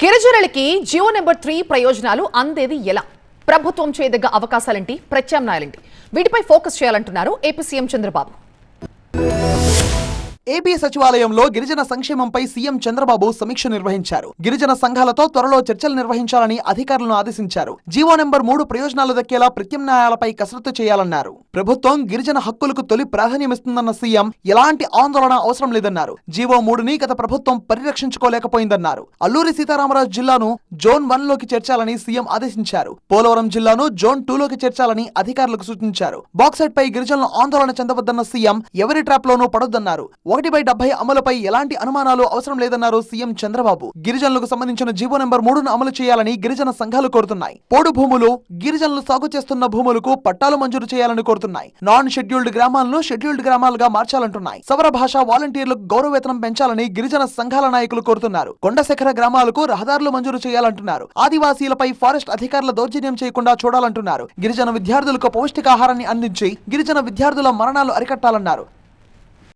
గిరిజనులకి జియో నెంబర్ 3 ప్రయోజనాలు అందేది ఎలా? ప్రభుత్వం చేయదగ్గ అవకాశాలేంటి, ప్రత్యామ్నాయాలేంటి? వీటిపై ఫోకస్ చేయాలంటున్నారు ఏపీ సీఎం చంద్రబాబు. ఏపీ సచివాలయంలో గిరిజన సంక్షేమంపై సీఎం చంద్రబాబు సమీక్ష నిర్వహించారు. గిరిజన సంఘాలతో త్వరలో చర్చలు నిర్వహించాలని అధికారులను ఆదేశించారు. జీవో నెంబర్ 3 ప్రయోజనాలు దక్కేలా ప్రత్యామ్నాయాలపై కసరత్తు చేయాలన్నారు. ప్రభుత్వం గిరిజన హక్కులకు తొలి ప్రాధాన్యమిస్తుందన్న సీఎం ఎలాంటి ఆందోళన అవసరం లేదన్నారు. జీవో 3ని గత ప్రభుత్వం పరిరక్షించుకోలేకపోయిందన్నారు. అల్లూరి సీతారామరాజు జిల్లాను జోన్ 1 లోకి చేర్చాలని సీఎం ఆదేశించారు. పోలవరం జిల్లాను జోన్ 2 లోకి చేర్చాలని అధికారులకు సూచించారు. బాక్సైట్ పై గిరిజనులు ఆందోళన చెందవద్దన్న సీఎం ఎవరి ట్రాప్ లోనూ పడొద్దన్నారు. 1/70 అమలుపై ఎలాంటి అనుమానాలు అవసరం లేదన్నారు సీఎం చంద్రబాబు. గిరిజనులకు సంబంధించిన జీవో నెంబర్ 3ను అమలు చేయాలని గిరిజన సంఘాలు కోరుతున్నాయి. పోడు భూములు, గిరిజనులు సాగు చేస్తున్న భూములకు పట్టాలు మంజూరు చేయాలని కోరుతున్నాయి. నాన్ షెడ్యూల్డ్ గ్రామాలను షెడ్యూల్డ్ గ్రామాలుగా మార్చాలంటున్నాయి. సవర భాష వాలంటీర్లకు గౌరవవేతనం పెంచాలని గిరిజన సంఘాల నాయకులు కోరుతున్నారు. కొండశిఖర గ్రామాలకు రహదారులు మంజూరు చేయాలంటున్నారు. ఆదివాసీలపై ఫారెస్ట్ అధికారుల దౌర్జన్యం చేయకుండా చూడాలంటున్నారు. గిరిజన విద్యార్థులకు పౌష్టికాహారాన్ని అందించి గిరిజన విద్యార్థుల మరణాలు అరికట్టాలన్నారు.